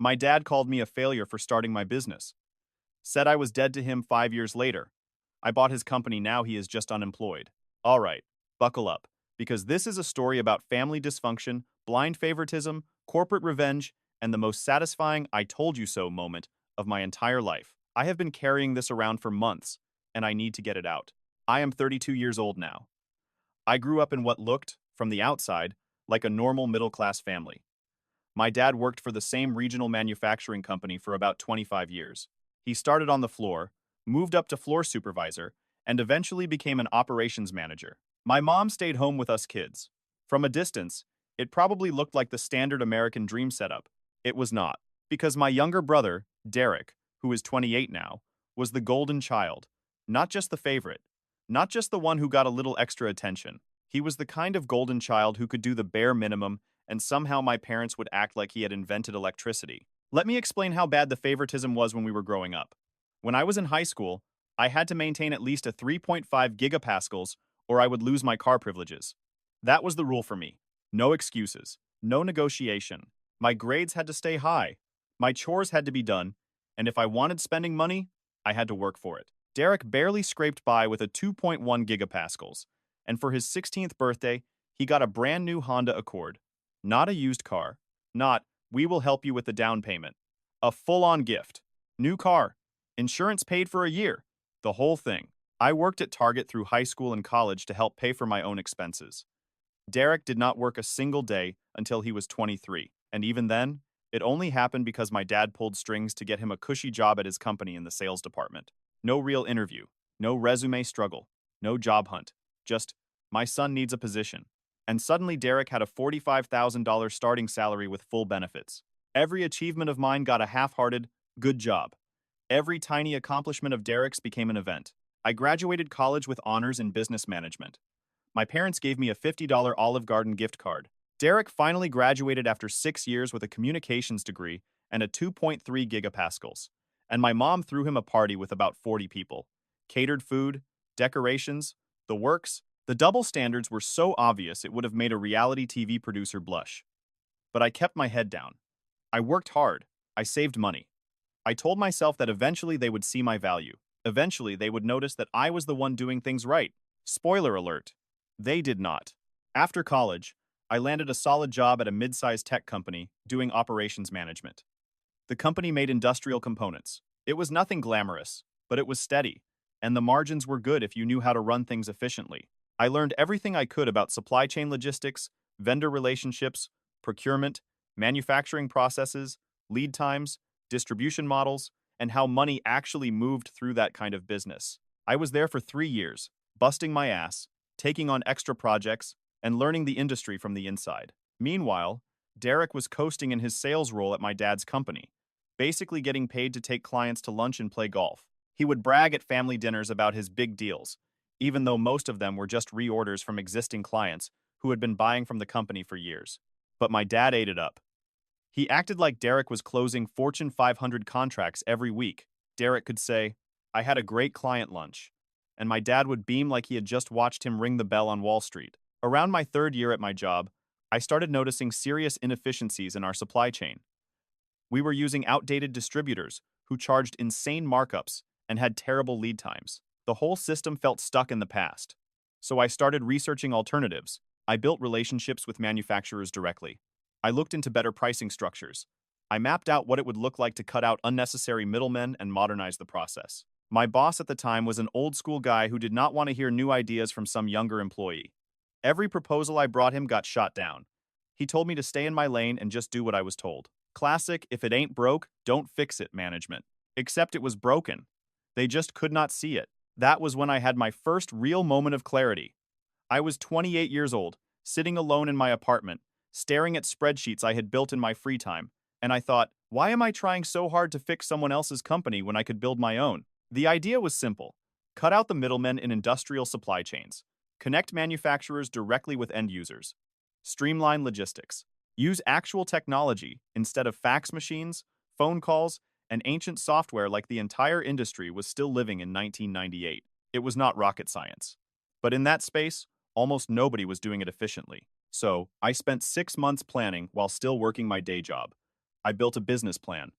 My dad called me a failure for starting my business. Said I was dead to him 5 years later. I bought his company, now he is just unemployed. All right, buckle up, because this is a story about family dysfunction, blind favoritism, corporate revenge, and the most satisfying I told you so moment of my entire life. I have been carrying this around for months, and I need to get it out. I am 32 years old now. I grew up in what looked, from the outside, like a normal middle-class family. My dad worked for the same regional manufacturing company for about 25 years. He started on the floor, moved up to floor supervisor, and eventually became an operations manager. My mom stayed home with us kids. From a distance, it probably looked like the standard American dream setup. It was not, because my younger brother, Derek, who is 28 now, was the golden child, not just the favorite, not just the one who got a little extra attention. He was the kind of golden child who could do the bare minimum, and somehow my parents would act like he had invented electricity. Let me explain how bad the favoritism was when we were growing up. When I was in high school, I had to maintain at least a 3.5 gigapascals or I would lose my car privileges. That was the rule for me. No excuses, no negotiation. My grades had to stay high, my chores had to be done, and if I wanted spending money, I had to work for it. Derek barely scraped by with a 2.1 gigapascals, and for his 16th birthday, he got a brand new Honda Accord. Not a used car, not, we will help you with the down payment. A full-on gift. New car. Insurance paid for a year. The whole thing. I worked at Target through high school and college to help pay for my own expenses. Derek did not work a single day until he was 23, and even then, it only happened because my dad pulled strings to get him a cushy job at his company in the sales department. No real interview, no resume struggle, no job hunt. Just, my son needs a position. And suddenly Derek had a $45,000 starting salary with full benefits. Every achievement of mine got a half-hearted, good job. Every tiny accomplishment of Derek's became an event. I graduated college with honors in business management. My parents gave me a $50 Olive Garden gift card. Derek finally graduated after 6 years with a communications degree and a 2.3 gigapascals. And my mom threw him a party with about 40 people. Catered food, decorations, the works. The double standards were so obvious it would have made a reality TV producer blush. But I kept my head down. I worked hard. I saved money. I told myself that eventually they would see my value. Eventually they would notice that I was the one doing things right. Spoiler alert. They did not. After college, I landed a solid job at a mid-sized tech company doing operations management. The company made industrial components. It was nothing glamorous, but it was steady, and the margins were good if you knew how to run things efficiently. I learned everything I could about supply chain logistics, vendor relationships, procurement, manufacturing processes, lead times, distribution models, and how money actually moved through that kind of business. I was there for 3 years, busting my ass, taking on extra projects, and learning the industry from the inside. Meanwhile, Derek was coasting in his sales role at my dad's company, basically getting paid to take clients to lunch and play golf. He would brag at family dinners about his big deals, even though most of them were just reorders from existing clients who had been buying from the company for years. But my dad ate it up. He acted like Derek was closing Fortune 500 contracts every week. Derek could say, "I had a great client lunch," and my dad would beam like he had just watched him ring the bell on Wall Street. Around my 3rd year at my job, I started noticing serious inefficiencies in our supply chain. We were using outdated distributors who charged insane markups and had terrible lead times. The whole system felt stuck in the past. So I started researching alternatives. I built relationships with manufacturers directly. I looked into better pricing structures. I mapped out what it would look like to cut out unnecessary middlemen and modernize the process. My boss at the time was an old-school guy who did not want to hear new ideas from some younger employee. Every proposal I brought him got shot down. He told me to stay in my lane and just do what I was told. Classic, if it ain't broke, don't fix it management. Except it was broken. They just could not see it. That was when I had my first real moment of clarity. I was 28 years old, sitting alone in my apartment, staring at spreadsheets I had built in my free time, and I thought, why am I trying so hard to fix someone else's company when I could build my own? The idea was simple. Cut out the middlemen in industrial supply chains. Connect manufacturers directly with end users. Streamline logistics. Use actual technology instead of fax machines, phone calls, and ancient software like the entire industry was still living in 1998. It was not rocket science. But in that space, almost nobody was doing it efficiently. So, I spent 6 months planning while still working my day job. I built a business plan.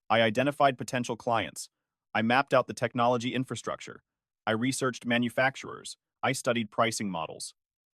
I identified potential clients. I mapped out the technology infrastructure. I researched manufacturers. I studied pricing models.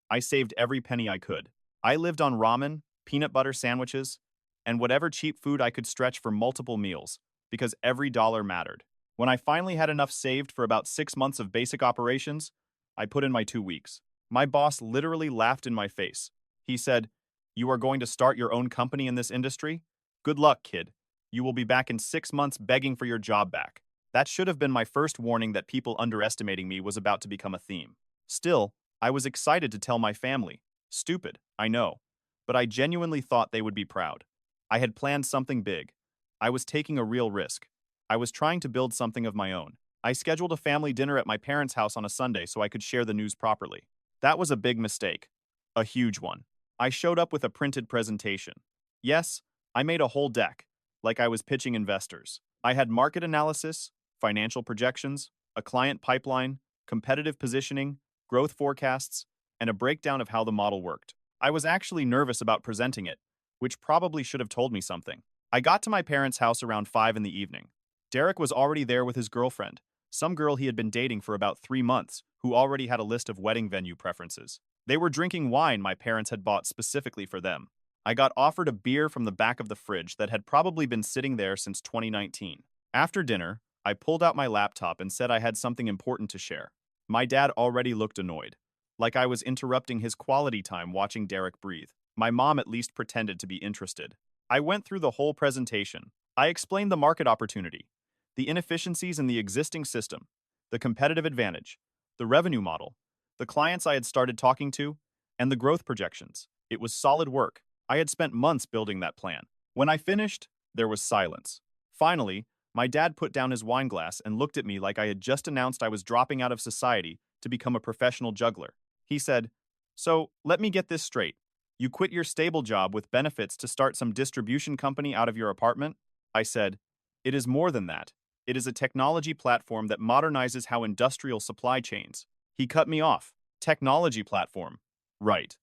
I saved every penny I could. I lived on ramen, peanut butter sandwiches, and whatever cheap food I could stretch for multiple meals, because every dollar mattered. When I finally had enough saved for about 6 months of basic operations, I put in my 2 weeks. My boss literally laughed in my face. He said, "You are going to start your own company in this industry? Good luck, kid. You will be back in 6 months begging for your job back." That should have been my first warning that people underestimating me was about to become a theme. Still, I was excited to tell my family. Stupid, I know. But I genuinely thought they would be proud. I had planned something big. I was taking a real risk. I was trying to build something of my own. I scheduled a family dinner at my parents' house on a Sunday so I could share the news properly. That was a big mistake. A huge one. I showed up with a printed presentation. Yes, I made a whole deck, like I was pitching investors. I had market analysis, financial projections, a client pipeline, competitive positioning, growth forecasts, and a breakdown of how the model worked. I was actually nervous about presenting it, which probably should have told me something. I got to my parents' house around 5 in the evening. Derek was already there with his girlfriend, some girl he had been dating for about 3 months, who already had a list of wedding venue preferences. They were drinking wine my parents had bought specifically for them. I got offered a beer from the back of the fridge that had probably been sitting there since 2019. After dinner, I pulled out my laptop and said I had something important to share. My dad already looked annoyed, like I was interrupting his quality time watching Derek breathe. My mom at least pretended to be interested. I went through the whole presentation. I explained the market opportunity, the inefficiencies in the existing system, the competitive advantage, the revenue model, the clients I had started talking to, and the growth projections. It was solid work. I had spent months building that plan. When I finished, there was silence. Finally, my dad put down his wine glass and looked at me like I had just announced I was dropping out of society to become a professional juggler. He said, "So, let me get this straight. You quit your stable job with benefits to start some distribution company out of your apartment?" I said, "It is more than that. It is a technology platform that modernizes how industrial supply chains." He cut me off. Technology platform. Right.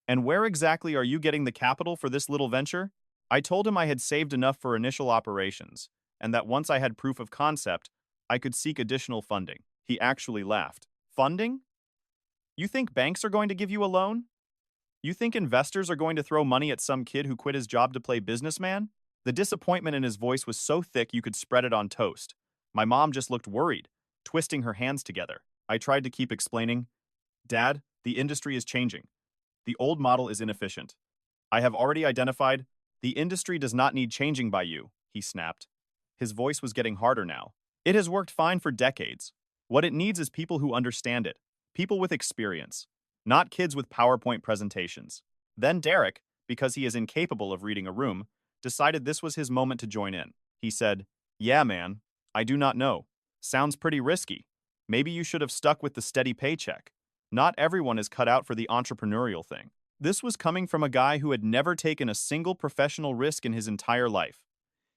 And where exactly are you getting the capital for this little venture? I told him I had saved enough for initial operations, and that once I had proof of concept, I could seek additional funding. He actually laughed. Funding? You think banks are going to give you a loan? You think investors are going to throw money at some kid who quit his job to play businessman? The disappointment in his voice was so thick you could spread it on toast. My mom just looked worried, twisting her hands together. I tried to keep explaining, "Dad, the industry is changing. The old model is inefficient. I have already identified, the industry does not need changing by you," he snapped. His voice was getting harder now. "It has worked fine for decades. What it needs is people who understand it, people with experience, not kids with PowerPoint presentations." Then Derek, because he is incapable of reading a room, decided this was his moment to join in. He said, "Yeah, man, I do not know. Sounds pretty risky. Maybe you should have stuck with the steady paycheck. Not everyone is cut out for the entrepreneurial thing." This was coming from a guy who had never taken a single professional risk in his entire life.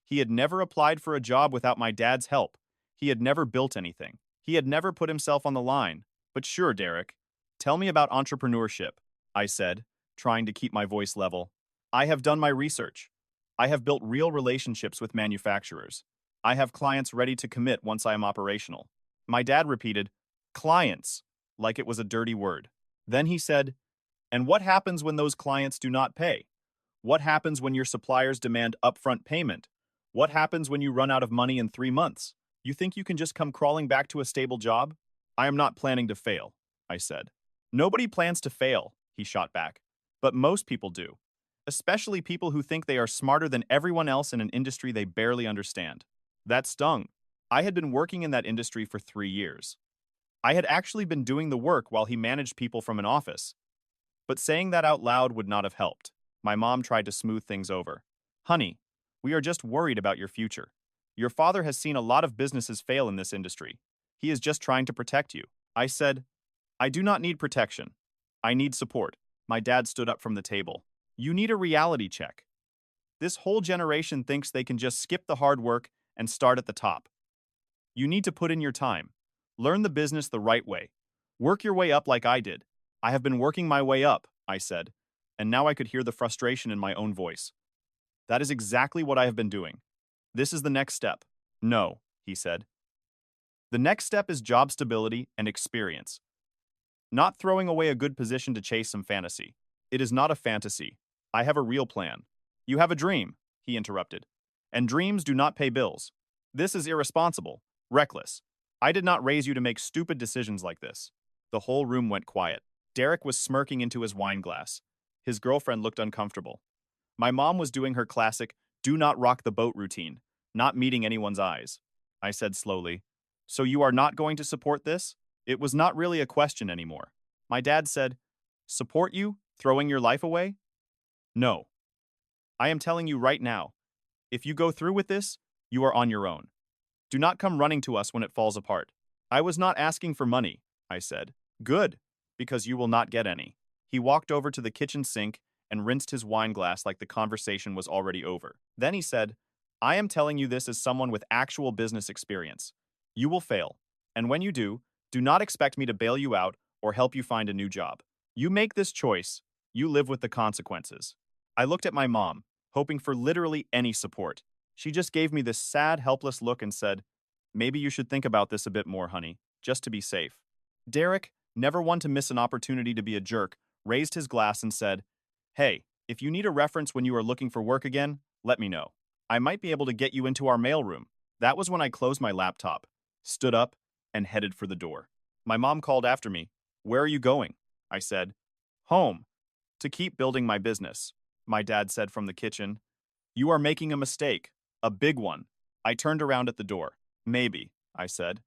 He had never applied for a job without my dad's help. He had never built anything. He had never put himself on the line. "But sure, Derek. Tell me about entrepreneurship," I said, trying to keep my voice level. "I have done my research. I have built real relationships with manufacturers. I have clients ready to commit once I am operational." My dad repeated, "Clients," like it was a dirty word. Then he said, "And what happens when those clients do not pay? What happens when your suppliers demand upfront payment? What happens when you run out of money in 3 months? You think you can just come crawling back to a stable job?" "I am not planning to fail," I said. "Nobody plans to fail," he shot back. "But most people do. Especially people who think they are smarter than everyone else in an industry they barely understand." That stung. I had been working in that industry for 3 years. I had actually been doing the work while he managed people from an office. But saying that out loud would not have helped. My mom tried to smooth things over. "Honey, we are just worried about your future. Your father has seen a lot of businesses fail in this industry. He is just trying to protect you." I said, "I do not need protection. I need support." My dad stood up from the table. "You need a reality check. This whole generation thinks they can just skip the hard work and start at the top. You need to put in your time. Learn the business the right way. Work your way up like I did. I have been working my way up," I said, and now I could hear the frustration in my own voice. That is exactly what I have been doing. This is the next step. No, he said. The next step is job stability and experience, not throwing away a good position to chase some fantasy. It is not a fantasy. I have a real plan. You have a dream, he interrupted. And dreams do not pay bills. This is irresponsible, reckless. I did not raise you to make stupid decisions like this. The whole room went quiet. Derek was smirking into his wine glass. His girlfriend looked uncomfortable. My mom was doing her classic, do not rock the boat routine, not meeting anyone's eyes. I said slowly, so you are not going to support this? It was not really a question anymore. My dad said, support you, throwing your life away? No. I am telling you right now, if you go through with this, you are on your own. Do not come running to us when it falls apart. I was not asking for money, I said. Good, because you will not get any. He walked over to the kitchen sink and rinsed his wine glass like the conversation was already over. Then he said, I am telling you this as someone with actual business experience. You will fail, and when you do not expect me to bail you out or help you find a new job. You make this choice, you live with the consequences. I looked at my mom, hoping for literally any support. She just gave me this sad, helpless look and said, maybe you should think about this a bit more, honey, just to be safe. Derek, never one to miss an opportunity to be a jerk, raised his glass and said, hey, if you need a reference when you are looking for work again, let me know. I might be able to get you into our mailroom. That was when I closed my laptop, stood up, and headed for the door. My mom called after me. Where are you going? I said. Home. To keep building my business. My dad said from the kitchen. You are making a mistake. A big one. I turned around at the door. Maybe, I said.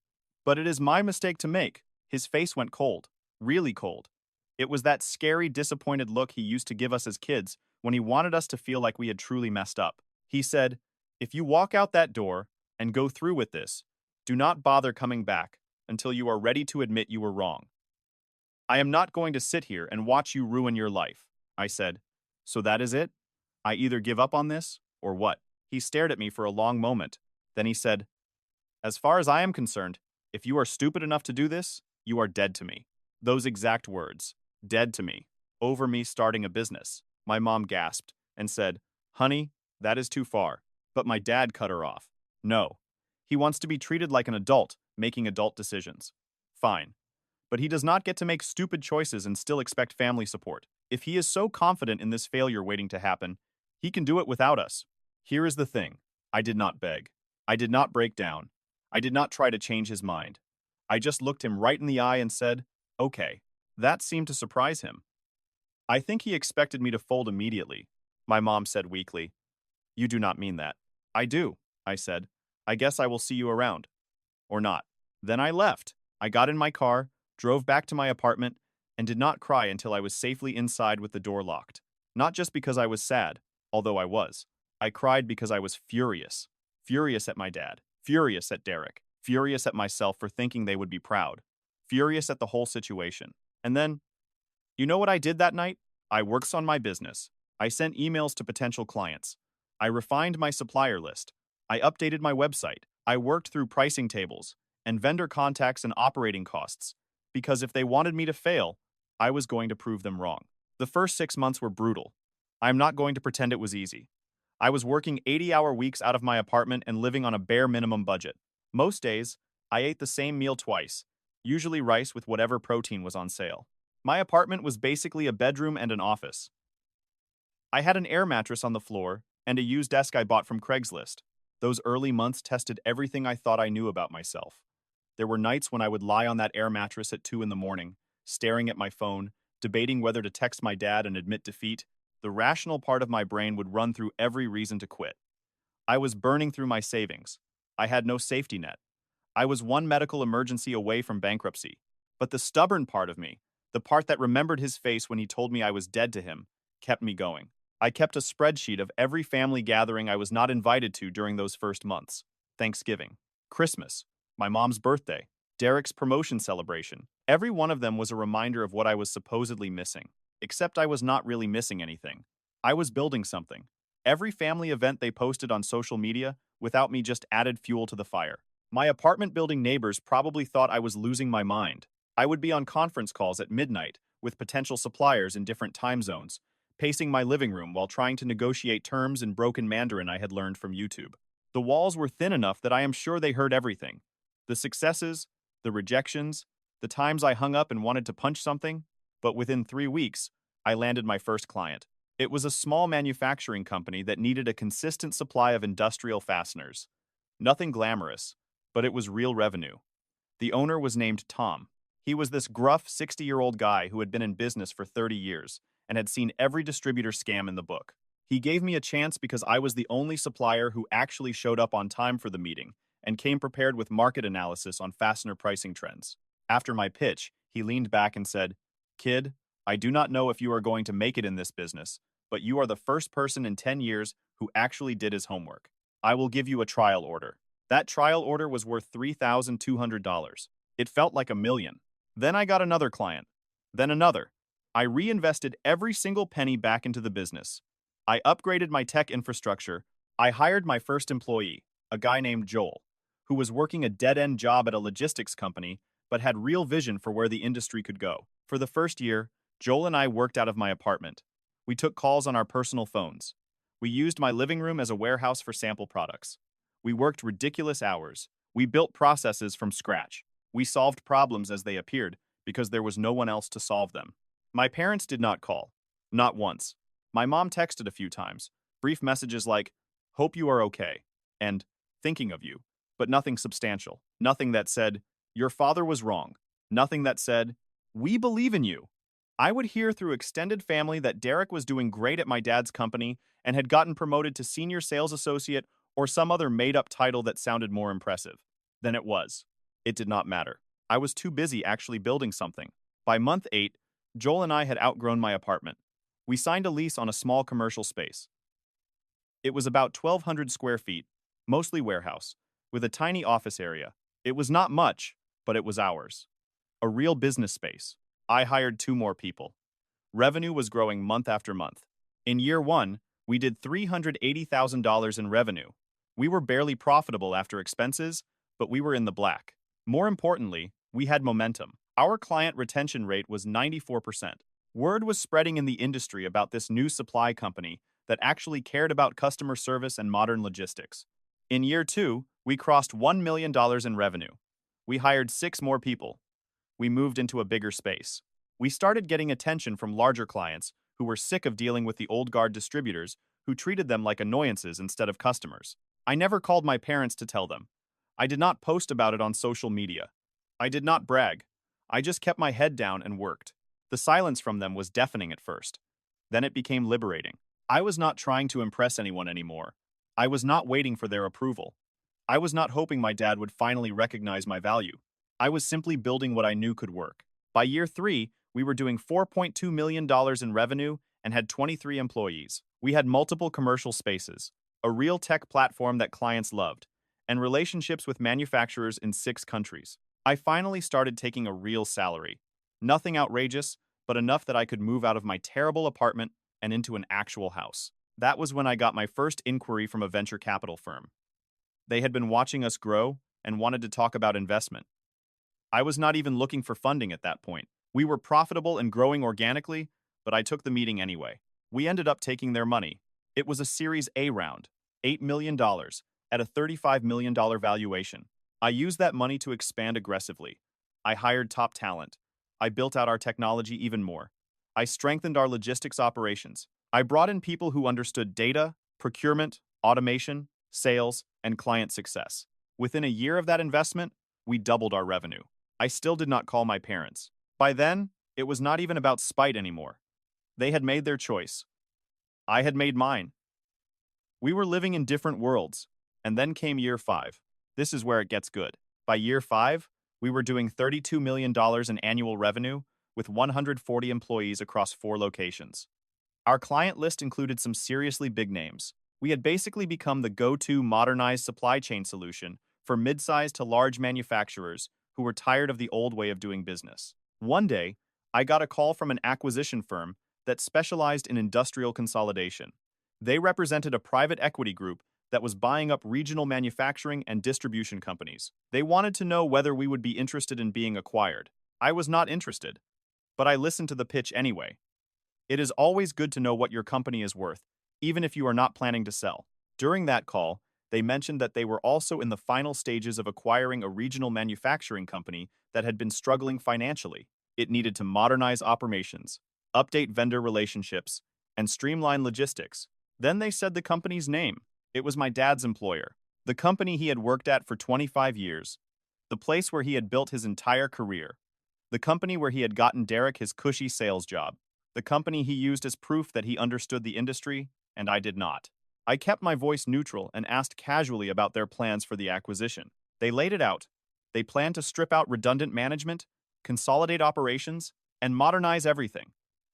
But it is my mistake to make. His face went cold. Really cold. It was that scary, disappointed look he used to give us as kids when he wanted us to feel like we had truly messed up. He said, if you walk out that door and go through with this, do not bother coming back until you are ready to admit you were wrong. I am not going to sit here and watch you ruin your life, I said. So that is it? I either give up on this, or what? He stared at me for a long moment. Then he said, as far as I am concerned, if you are stupid enough to do this, you are dead to me. Those exact words. Dead to me. Over me starting a business. My mom gasped and said, honey, that is too far. But my dad cut her off. No. He wants to be treated like an adult, making adult decisions. Fine. But he does not get to make stupid choices and still expect family support. If he is so confident in this failure waiting to happen, he can do it without us. Here is the thing. I did not beg. I did not break down. I did not try to change his mind. I just looked him right in the eye and said, okay. That seemed to surprise him. I think he expected me to fold immediately. My mom said weakly. You do not mean that. I do, I said. I guess I will see you around. Or not. Then I left. I got in my car, drove back to my apartment, and did not cry until I was safely inside with the door locked. Not just because I was sad, although I was. I cried because I was furious. Furious at my dad. Furious at Derek. Furious at myself for thinking they would be proud. Furious at the whole situation. And then, you know what I did that night? I worked on my business. I sent emails to potential clients. I refined my supplier list. I updated my website. I worked through pricing tables and vendor contacts and operating costs, because if they wanted me to fail, I was going to prove them wrong. The first 6 months were brutal. I am not going to pretend it was easy. I was working 80-hour weeks out of my apartment and living on a bare minimum budget. Most days, I ate the same meal twice, usually rice with whatever protein was on sale. My apartment was basically a bedroom and an office. I had an air mattress on the floor and a used desk I bought from Craigslist. Those early months tested everything I thought I knew about myself. There were nights when I would lie on that air mattress at 2 in the morning, staring at my phone, debating whether to text my dad and admit defeat. The rational part of my brain would run through every reason to quit. I was burning through my savings. I had no safety net. I was one medical emergency away from bankruptcy. But the stubborn part of me, the part that remembered his face when he told me I was dead to him, kept me going. I kept a spreadsheet of every family gathering I was not invited to during those first months. Thanksgiving, Christmas, my mom's birthday, Derek's promotion celebration. Every one of them was a reminder of what I was supposedly missing. Except I was not really missing anything. I was building something. Every family event they posted on social media, without me, just added fuel to the fire. My apartment building neighbors probably thought I was losing my mind. I would be on conference calls at midnight with potential suppliers in different time zones, pacing my living room while trying to negotiate terms in broken Mandarin I had learned from YouTube. The walls were thin enough that I am sure they heard everything. The successes, the rejections, the times I hung up and wanted to punch something, but within 3 weeks, I landed my first client. It was a small manufacturing company that needed a consistent supply of industrial fasteners. Nothing glamorous, but it was real revenue. The owner was named Tom. He was this gruff 60-year-old guy who had been in business for 30 years and had seen every distributor scam in the book. He gave me a chance because I was the only supplier who actually showed up on time for the meeting and came prepared with market analysis on fastener pricing trends. After my pitch, he leaned back and said, "Kid, I do not know if you are going to make it in this business, but you are the first person in 10 years who actually did his homework. I will give you a trial order." That trial order was worth $3,200. It felt like a million. Then I got another client. Then another. I reinvested every single penny back into the business. I upgraded my tech infrastructure. I hired my first employee, a guy named Joel, who was working a dead-end job at a logistics company, but had real vision for where the industry could go. For the first year, Joel and I worked out of my apartment. We took calls on our personal phones. We used my living room as a warehouse for sample products. We worked ridiculous hours. We built processes from scratch. We solved problems as they appeared because there was no one else to solve them. My parents did not call. Not once. My mom texted a few times, brief messages like, "Hope you are okay," and "Thinking of you," but nothing substantial. Nothing that said, "Your father was wrong." Nothing that said, "We believe in you." I would hear through extended family that Derek was doing great at my dad's company and had gotten promoted to senior sales associate or some other made-up title that sounded more impressive than it was. It did not matter. I was too busy actually building something. By month 8, Joel and I had outgrown my apartment. We signed a lease on a small commercial space. It was about 1,200 square feet, mostly warehouse, with a tiny office area. It was not much, but it was ours. A real business space. I hired 2 more people. Revenue was growing month after month. In year 1, we did $380,000 in revenue. We were barely profitable after expenses, but we were in the black. More importantly, we had momentum. Our client retention rate was 94%. Word was spreading in the industry about this new supply company that actually cared about customer service and modern logistics. In year 2, we crossed $1 million in revenue. We hired 6 more people. We moved into a bigger space. We started getting attention from larger clients who were sick of dealing with the old guard distributors who treated them like annoyances instead of customers. I never called my parents to tell them. I did not post about it on social media. I did not brag. I just kept my head down and worked. The silence from them was deafening at first. Then it became liberating. I was not trying to impress anyone anymore. I was not waiting for their approval. I was not hoping my dad would finally recognize my value. I was simply building what I knew could work. By year 3, we were doing $4.2 million in revenue and had 23 employees. We had multiple commercial spaces, a real tech platform that clients loved, and relationships with manufacturers in 6 countries. I finally started taking a real salary. Nothing outrageous, but enough that I could move out of my terrible apartment and into an actual house. That was when I got my first inquiry from a venture capital firm. They had been watching us grow and wanted to talk about investment. I was not even looking for funding at that point. We were profitable and growing organically, but I took the meeting anyway. We ended up taking their money. It was a Series A round, $8 million, at a $35 million valuation. I used that money to expand aggressively. I hired top talent. I built out our technology even more. I strengthened our logistics operations. I brought in people who understood data, procurement, automation, sales, and client success. Within a year of that investment, we doubled our revenue. I still did not call my parents. By then, it was not even about spite anymore. They had made their choice. I had made mine. We were living in different worlds, and then came year 5. This is where it gets good. By year 5, we were doing $32 million in annual revenue with 140 employees across 4 locations. Our client list included some seriously big names. We had basically become the go-to modernized supply chain solution for mid-sized to large manufacturers who were tired of the old way of doing business. One day, I got a call from an acquisition firm that specialized in industrial consolidation. They represented a private equity group that was buying up regional manufacturing and distribution companies. They wanted to know whether we would be interested in being acquired. I was not interested, but I listened to the pitch anyway. It is always good to know what your company is worth, even if you are not planning to sell. During that call, they mentioned that they were also in the final stages of acquiring a regional manufacturing company that had been struggling financially. It needed to modernize operations, update vendor relationships, and streamline logistics. Then they said the company's name. It was my dad's employer, the company he had worked at for 25 years, the place where he had built his entire career, the company where he had gotten Derek his cushy sales job, the company he used as proof that he understood the industry, and I did not. I kept my voice neutral and asked casually about their plans for the acquisition. They laid it out. They planned to strip out redundant management, consolidate operations, and modernize everything.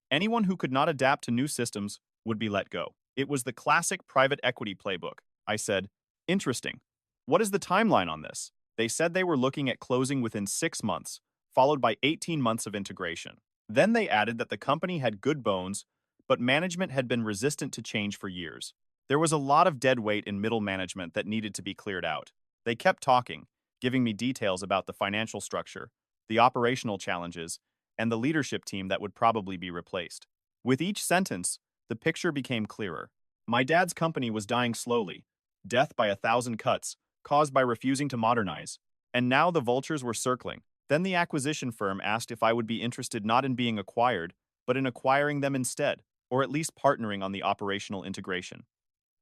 Anyone who could not adapt to new systems would be let go. It was the classic private equity playbook. I said, "Interesting. What is the timeline on this?" They said they were looking at closing within 6 months, followed by 18 months of integration. Then they added that the company had good bones, but management had been resistant to change for years. There was a lot of dead weight in middle management that needed to be cleared out. They kept talking, giving me details about the financial structure, the operational challenges, and the leadership team that would probably be replaced. With each sentence, the picture became clearer. My dad's company was dying slowly, death by 1,000 cuts, caused by refusing to modernize. And now the vultures were circling. Then the acquisition firm asked if I would be interested not in being acquired, but in acquiring them instead, or at least partnering on the operational integration.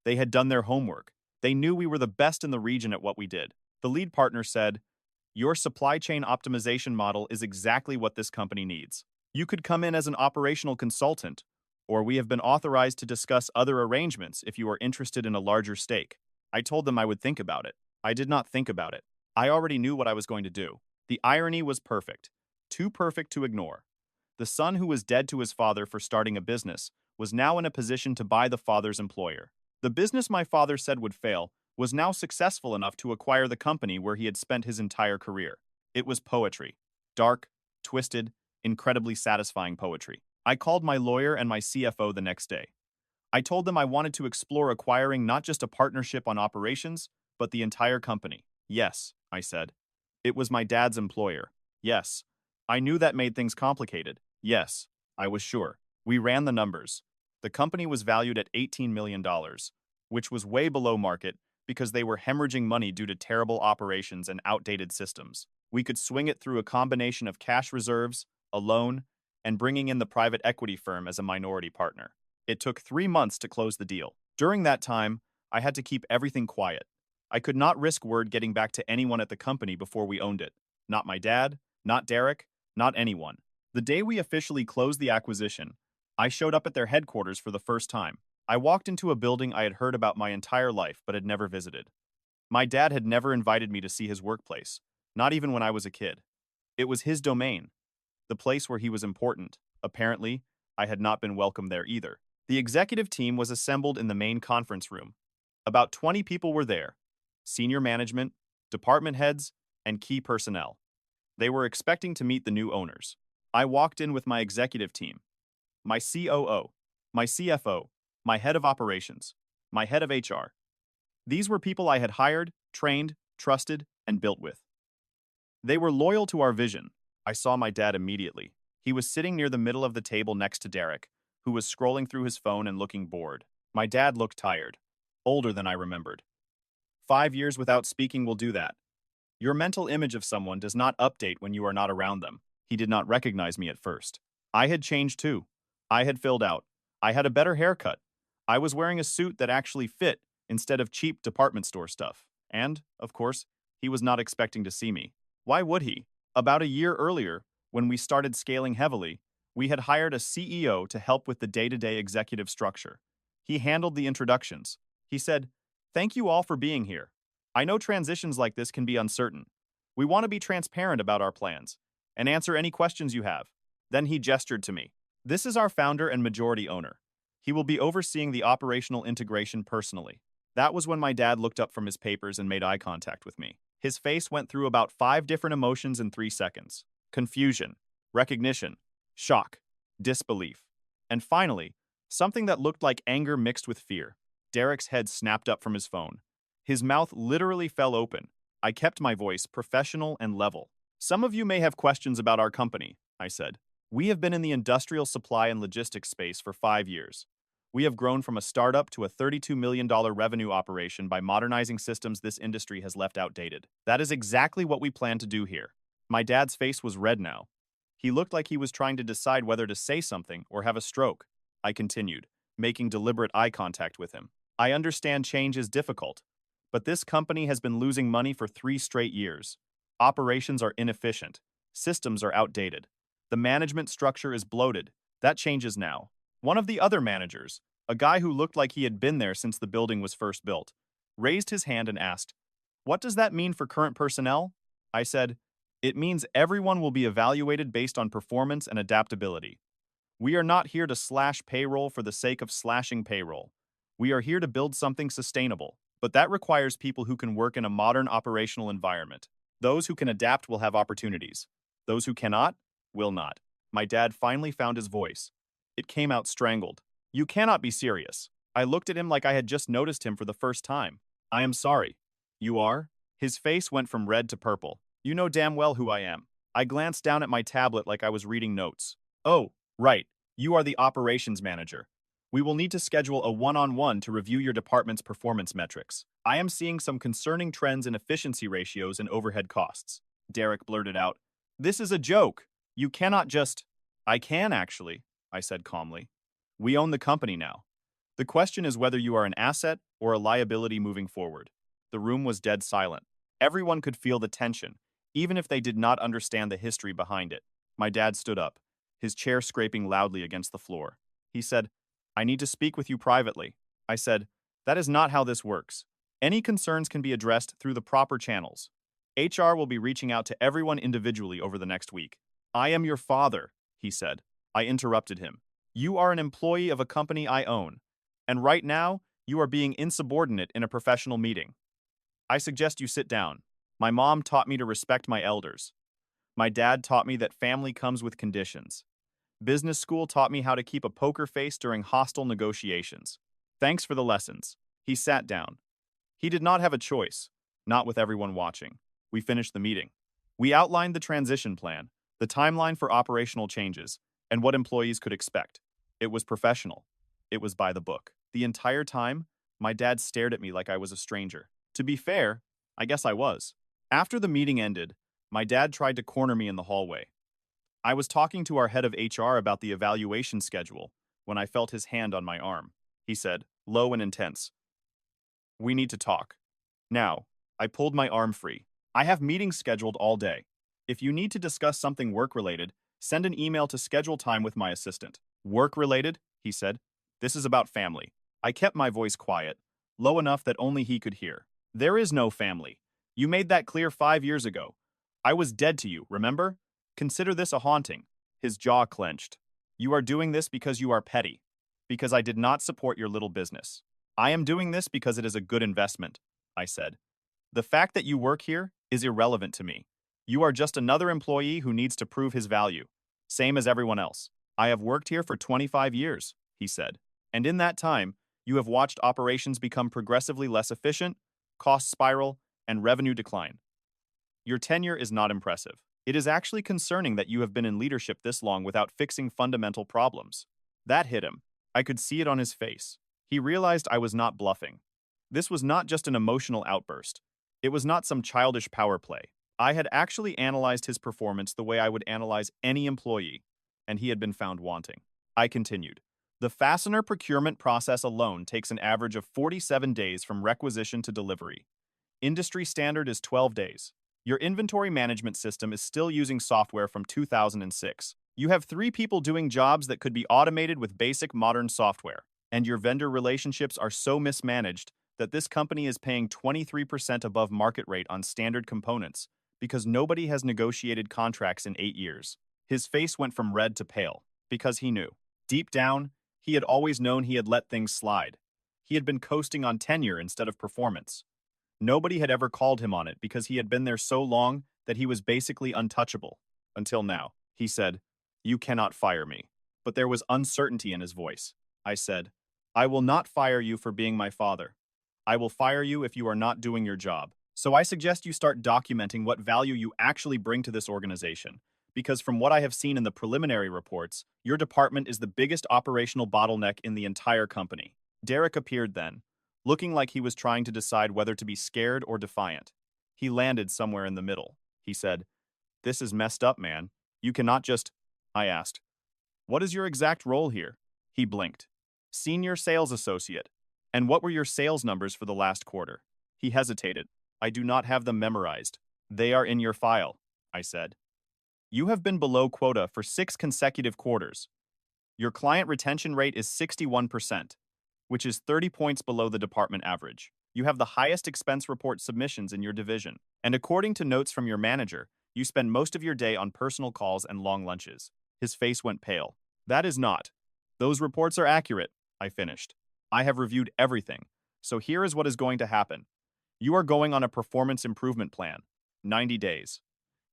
They had done their homework. They knew we were the best in the region at what we did. The lead partner said, "Your supply chain optimization model is exactly what this company needs. You could come in as an operational consultant, or we have been authorized to discuss other arrangements if you are interested in a larger stake." I told them I would think about it. I did not think about it. I already knew what I was going to do. The irony was perfect. Too perfect to ignore. The son who was dead to his father for starting a business was now in a position to buy the father's employer. The business my father said would fail was now successful enough to acquire the company where he had spent his entire career. It was poetry. Dark, twisted, incredibly satisfying poetry. I called my lawyer and my CFO the next day. I told them I wanted to explore acquiring not just a partnership on operations, but the entire company. Yes, I said. It was my dad's employer. Yes. I knew that made things complicated. Yes, I was sure. We ran the numbers. The company was valued at $18 million, which was way below market because they were hemorrhaging money due to terrible operations and outdated systems. We could swing it through a combination of cash reserves, a loan, and bringing in the private equity firm as a minority partner. It took 3 months to close the deal. During that time, I had to keep everything quiet. I could not risk word getting back to anyone at the company before we owned it. Not my dad, not Derek, not anyone. The day we officially closed the acquisition, I showed up at their headquarters for the first time. I walked into a building I had heard about my entire life but had never visited. My dad had never invited me to see his workplace, not even when I was a kid. It was his domain, the place where he was important. Apparently, I had not been welcome there either. The executive team was assembled in the main conference room. About 20 people were there: senior management, department heads, and key personnel. They were expecting to meet the new owners. I walked in with my executive team, my COO, my CFO, my head of operations, my head of HR. These were people I had hired, trained, trusted, and built with. They were loyal to our vision. I saw my dad immediately. He was sitting near the middle of the table next to Derek, who was scrolling through his phone and looking bored. My dad looked tired, older than I remembered. 5 years without speaking will do that. Your mental image of someone does not update when you are not around them. He did not recognize me at first. I had changed too. I had filled out. I had a better haircut. I was wearing a suit that actually fit instead of cheap department store stuff. And, of course, he was not expecting to see me. Why would he? About a year earlier, when we started scaling heavily, we had hired a CEO to help with the day-to-day executive structure. He handled the introductions. He said, "Thank you all for being here. I know transitions like this can be uncertain. We want to be transparent about our plans and answer any questions you have." Then he gestured to me. "This is our founder and majority owner. He will be overseeing the operational integration personally." That was when my dad looked up from his papers and made eye contact with me. His face went through about 5 different emotions in 3 seconds. Confusion, recognition, shock, disbelief, and finally, something that looked like anger mixed with fear. Derek's head snapped up from his phone. His mouth literally fell open. I kept my voice professional and level. "Some of you may have questions about our company," I said. We have been in the industrial supply and logistics space for 5 years. We have grown from a startup to a $32 million revenue operation by modernizing systems this industry has left outdated. That is exactly what we plan to do here. My dad's face was red now. He looked like he was trying to decide whether to say something or have a stroke. I continued, making deliberate eye contact with him. I understand change is difficult, but this company has been losing money for 3 straight years. Operations are inefficient. Systems are outdated. The management structure is bloated. That changes now. One of the other managers, a guy who looked like he had been there since the building was first built, raised his hand and asked, "What does that mean for current personnel?" I said, "It means everyone will be evaluated based on performance and adaptability. We are not here to slash payroll for the sake of slashing payroll. We are here to build something sustainable, but that requires people who can work in a modern operational environment. Those who can adapt will have opportunities. Those who cannot, will not." My dad finally found his voice. It came out strangled. "You cannot be serious." I looked at him like I had just noticed him for the first time. "I am sorry." "You are?" His face went from red to purple. "You know damn well who I am." I glanced down at my tablet like I was reading notes. "Oh, right. You are the operations manager. We will need to schedule a one-on-one to review your department's performance metrics. I am seeing some concerning trends in efficiency ratios and overhead costs." Derek blurted out, "This is a joke. You cannot just—" "I can, actually," I said calmly. "We own the company now. The question is whether you are an asset or a liability moving forward." The room was dead silent. Everyone could feel the tension, even if they did not understand the history behind it. My dad stood up, his chair scraping loudly against the floor. He said, "I need to speak with you privately." I said, "That is not how this works. Any concerns can be addressed through the proper channels. HR will be reaching out to everyone individually over the next week." "I am your father," he said. I interrupted him. "You are an employee of a company I own, and right now, you are being insubordinate in a professional meeting. I suggest you sit down. My mom taught me to respect my elders. My dad taught me that family comes with conditions. Business school taught me how to keep a poker face during hostile negotiations. Thanks for the lessons." He sat down. He did not have a choice, not with everyone watching. We finished the meeting. We outlined the transition plan, the timeline for operational changes, and what employees could expect. It was professional. It was by the book. The entire time, my dad stared at me like I was a stranger. To be fair, I guess I was. After the meeting ended, my dad tried to corner me in the hallway. I was talking to our head of HR about the evaluation schedule when I felt his hand on my arm. He said, low and intense, "We need to talk." Now, I pulled my arm free. "I have meetings scheduled all day. If you need to discuss something work-related, send an email to schedule time with my assistant." "Work-related?" he said. "This is about family." I kept my voice quiet, low enough that only he could hear. "There is no family. You made that clear 5 years ago. I was dead to you, remember? Consider this a haunting." His jaw clenched. "You are doing this because you are petty. Because I did not support your little business." "I am doing this because it is a good investment," I said. "The fact that you work here is irrelevant to me. You are just another employee who needs to prove his value, same as everyone else." "I have worked here for 25 years, he said. "And in that time, you have watched operations become progressively less efficient, costs spiral, and revenue decline. Your tenure is not impressive. It is actually concerning that you have been in leadership this long without fixing fundamental problems." That hit him. I could see it on his face. He realized I was not bluffing. This was not just an emotional outburst. It was not some childish power play. I had actually analyzed his performance the way I would analyze any employee, and he had been found wanting. I continued. "The fastener procurement process alone takes an average of 47 days from requisition to delivery. Industry standard is 12 days. Your inventory management system is still using software from 2006. You have 3 people doing jobs that could be automated with basic modern software, and your vendor relationships are so mismanaged that this company is paying 23% above market rate on standard components because nobody has negotiated contracts in 8 years. His face went from red to pale, because he knew. Deep down, he had always known he had let things slide. He had been coasting on tenure instead of performance. Nobody had ever called him on it because he had been there so long that he was basically untouchable. Until now, he said, "You cannot fire me." But there was uncertainty in his voice. I said, "I will not fire you for being my father. I will fire you if you are not doing your job. So I suggest you start documenting what value you actually bring to this organization, because from what I have seen in the preliminary reports, your department is the biggest operational bottleneck in the entire company. Derek appeared then, looking like he was trying to decide whether to be scared or defiant. He landed somewhere in the middle. He said, "This is messed up, man. You cannot just—" I asked, "What is your exact role here?" He blinked. "Senior sales associate. And what were your sales numbers for the last quarter?" He hesitated. "I do not have them memorized. They are in your file," I said. "You have been below quota for 6 consecutive quarters. Your client retention rate is 61%, which is 30 points below the department average. You have the highest expense report submissions in your division. And according to notes from your manager, you spend most of your day on personal calls and long lunches." His face went pale. "That is not. Those reports are accurate," I finished. "I have reviewed everything. So here is what is going to happen. You are going on a performance improvement plan. 90 days.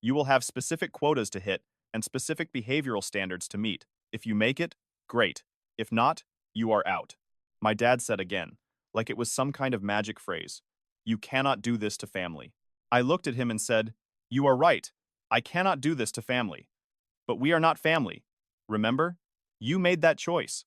You will have specific quotas to hit and specific behavioral standards to meet. If you make it, great. If not, you are out." My dad said again, like it was some kind of magic phrase, "You cannot do this to family." I looked at him and said, "You are right. I cannot do this to family. But we are not family. Remember? You made that choice.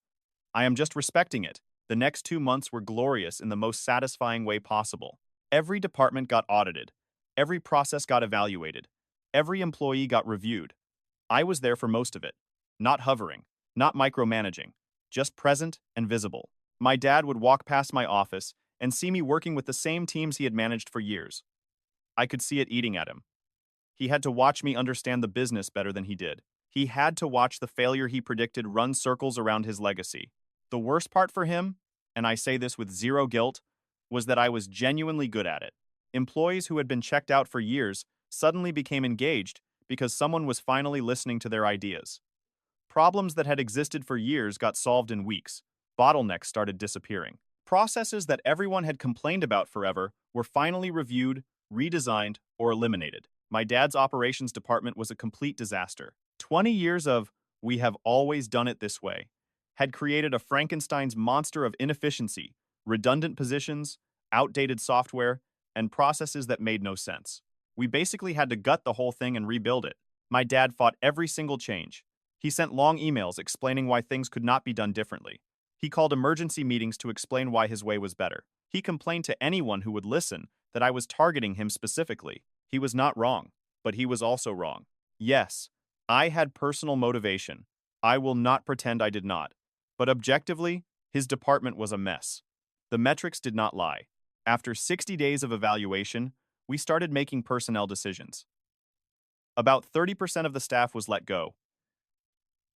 I am just respecting it." The next 2 months were glorious in the most satisfying way possible. Every department got audited. Every process got evaluated. Every employee got reviewed. I was there for most of it. Not hovering, not micromanaging, just present and visible. My dad would walk past my office and see me working with the same teams he had managed for years. I could see it eating at him. He had to watch me understand the business better than he did. He had to watch the failure he predicted run circles around his legacy. The worst part for him, and I say this with zero guilt, was that I was genuinely good at it. Employees who had been checked out for years suddenly became engaged because someone was finally listening to their ideas. Problems that had existed for years got solved in weeks. Bottlenecks started disappearing. Processes that everyone had complained about forever were finally reviewed, redesigned, or eliminated. My dad's operations department was a complete disaster. 20 years of "we have always done it this way" had created a Frankenstein's monster of inefficiency, redundant positions, outdated software, and processes that made no sense. We basically had to gut the whole thing and rebuild it. My dad fought every single change. He sent long emails explaining why things could not be done differently. He called emergency meetings to explain why his way was better. He complained to anyone who would listen that I was targeting him specifically. He was not wrong, but he was also wrong. Yes, I had personal motivation. I will not pretend I did not. But objectively, his department was a mess. The metrics did not lie. After 60 days of evaluation, we started making personnel decisions. About 30% of the staff was let go.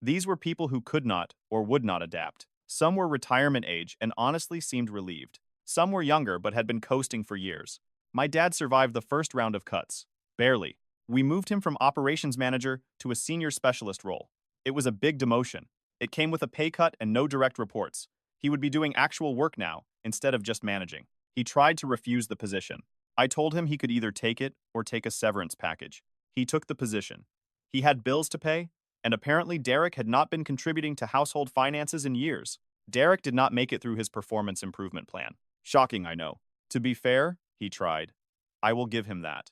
These were people who could not or would not adapt. Some were retirement age and honestly seemed relieved. Some were younger but had been coasting for years. My dad survived the first round of cuts. Barely. We moved him from operations manager to a senior specialist role. It was a big demotion. It came with a pay cut and no direct reports. He would be doing actual work now, instead of just managing. He tried to refuse the position. I told him he could either take it or take a severance package. He took the position. He had bills to pay, and apparently Derek had not been contributing to household finances in years. Derek did not make it through his performance improvement plan. Shocking, I know. To be fair, he tried. I will give him that.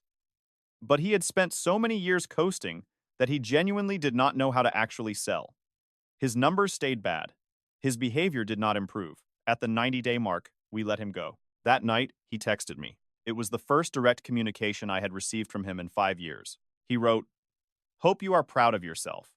But he had spent so many years coasting that he genuinely did not know how to actually sell. His numbers stayed bad. His behavior did not improve. At the 90-day mark, we let him go. That night, he texted me. It was the first direct communication I had received from him in 5 years. He wrote, "Hope you are proud of yourself.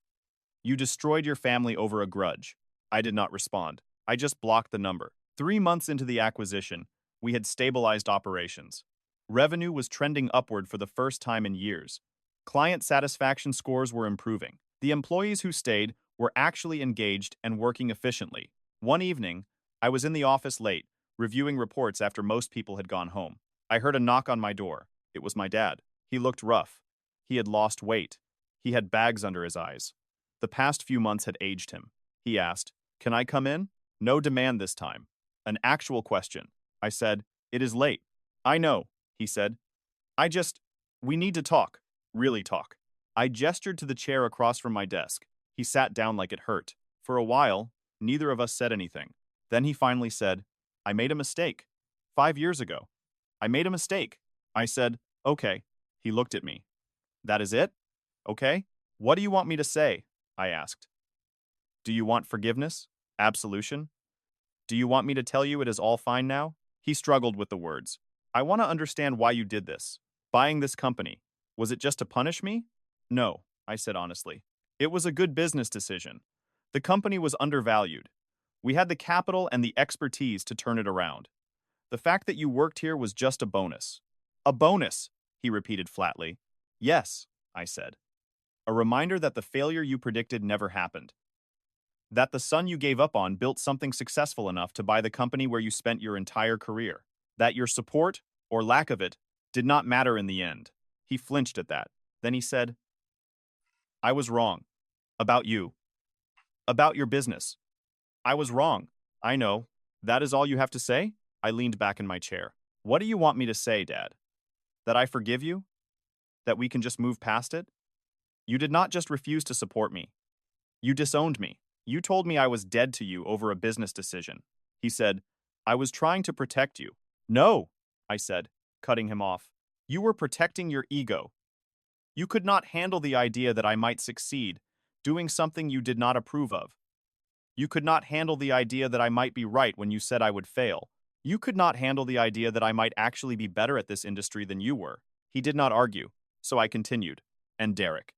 You destroyed your family over a grudge." I did not respond. I just blocked the number. 3 months into the acquisition, we had stabilized operations. Revenue was trending upward for the first time in years. Client satisfaction scores were improving. The employees who stayed were actually engaged and working efficiently. One evening, I was in the office late, reviewing reports after most people had gone home. I heard a knock on my door. It was my dad. He looked rough. He had lost weight. He had bags under his eyes. The past few months had aged him. He asked, "Can I come in?" No demand this time. An actual question. I said, "It is late." "I know," he said. We need to talk. Really talk." I gestured to the chair across from my desk. He sat down like it hurt. For a while, neither of us said anything. Then he finally said, "I made a mistake. 5 years ago. I made a mistake." I said, "Okay." He looked at me. "That is it? Okay?" What do you want me to say? I asked. Do you want forgiveness? Absolution? Do you want me to tell you it is all fine now? He struggled with the words. I want to understand why you did this. Buying this company. Was it just to punish me? No, I said honestly. It was a good business decision. The company was undervalued. We had the capital and the expertise to turn it around. The fact that you worked here was just a bonus. A bonus, he repeated flatly. Yes, I said. A reminder that the failure you predicted never happened. That the son you gave up on built something successful enough to buy the company where you spent your entire career. That your support, or lack of it, did not matter in the end. He flinched at that. Then he said, I was wrong. About you. About your business. I was wrong. I know. That is all you have to say? I leaned back in my chair. What do you want me to say, Dad? That I forgive you? That we can just move past it? You did not just refuse to support me. You disowned me. You told me I was dead to you over a business decision. He said, I was trying to protect you. No, I said, cutting him off. You were protecting your ego. You could not handle the idea that I might succeed, doing something you did not approve of. You could not handle the idea that I might be right when you said I would fail. You could not handle the idea that I might actually be better at this industry than you were. He did not argue, so I continued. And Derek.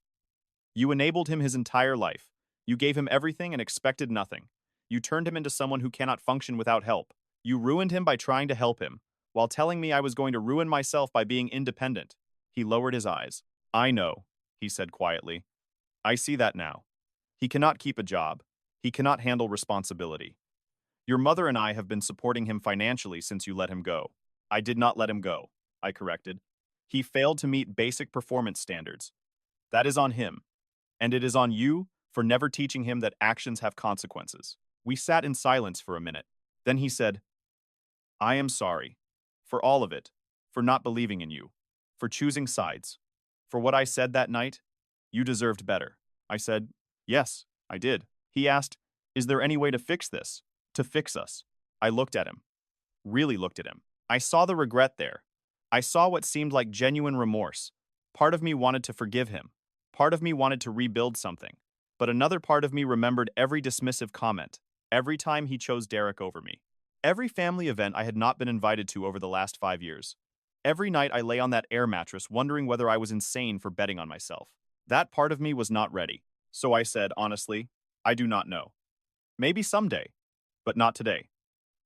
You enabled him his entire life. You gave him everything and expected nothing. You turned him into someone who cannot function without help. You ruined him by trying to help him, while telling me I was going to ruin myself by being independent. He lowered his eyes. I know, he said quietly. I see that now. He cannot keep a job. He cannot handle responsibility. Your mother and I have been supporting him financially since you let him go. I did not let him go, I corrected. He failed to meet basic performance standards. That is on him. And it is on you for never teaching him that actions have consequences. We sat in silence for a minute. Then he said, I am sorry. For all of it. For not believing in you. For choosing sides. For what I said that night. You deserved better. I said, yes, I did. He asked, is there any way to fix this? To fix us? I looked at him. Really looked at him. I saw the regret there. I saw what seemed like genuine remorse. Part of me wanted to forgive him. Part of me wanted to rebuild something. But another part of me remembered every dismissive comment, every time he chose Derek over me. Every family event I had not been invited to over the last 5 years. Every night I lay on that air mattress wondering whether I was insane for betting on myself. That part of me was not ready. So I said, honestly, I do not know. Maybe someday, but not today.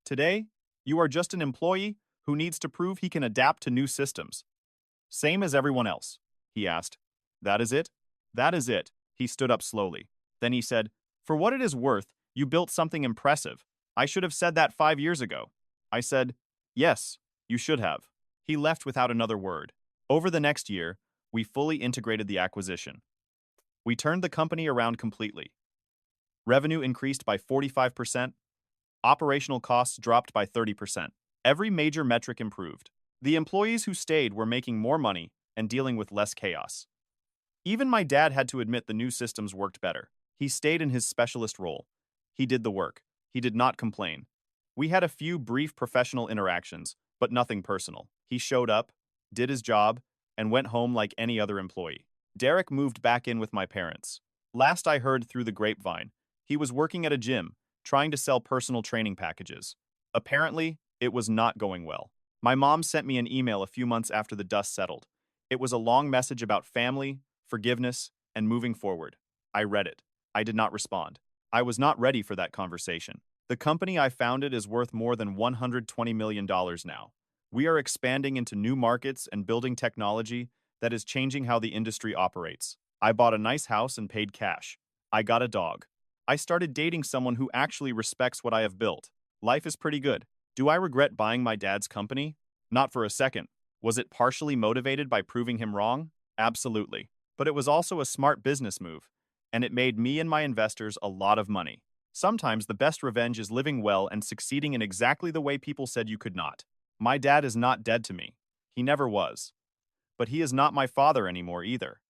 Today, you are just an employee who needs to prove he can adapt to new systems. Same as everyone else, he asked. That is it? That is it. He stood up slowly. Then he said, for what it is worth, you built something impressive. I should have said that 5 years ago. I said, yes, you should have. He left without another word. Over the next year, we fully integrated the acquisition. We turned the company around completely. Revenue increased by 45%. Operational costs dropped by 30%. Every major metric improved. The employees who stayed were making more money and dealing with less chaos. Even my dad had to admit the new systems worked better. He stayed in his specialist role. He did the work. He did not complain. We had a few brief professional interactions, but nothing personal. He showed up, did his job, and went home like any other employee. Derek moved back in with my parents. Last I heard through the grapevine, he was working at a gym, trying to sell personal training packages. Apparently, it was not going well. My mom sent me an email a few months after the dust settled. It was a long message about family, forgiveness, and moving forward. I read it. I did not respond. I was not ready for that conversation. The company I founded is worth more than $120 million now. We are expanding into new markets and building technology that is changing how the industry operates. I bought a nice house and paid cash. I got a dog. I started dating someone who actually respects what I have built. Life is pretty good. Do I regret buying my dad's company? Not for a second. Was it partially motivated by proving him wrong? Absolutely. But it was also a smart business move, and it made me and my investors a lot of money. Sometimes the best revenge is living well and succeeding in exactly the way people said you could not. My dad is not dead to me. He never was. But he is not my father anymore either.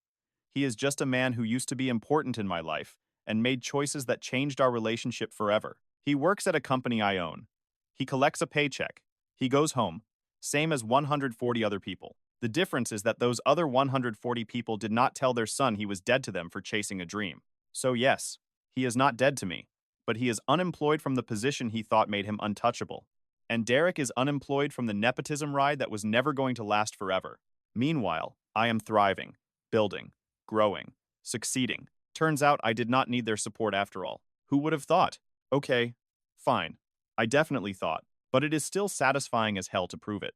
He is just a man who used to be important in my life and made choices that changed our relationship forever. He works at a company I own. He collects a paycheck. He goes home. Same as 140 other people. The difference is that those other 140 people did not tell their son he was dead to them for chasing a dream. So yes, he is not dead to me, but he is unemployed from the position he thought made him untouchable. And Derek is unemployed from the nepotism ride that was never going to last forever. Meanwhile, I am thriving, building, growing, succeeding. Turns out I did not need their support after all. Who would have thought? Okay, fine. I definitely thought, but it is still satisfying as hell to prove it.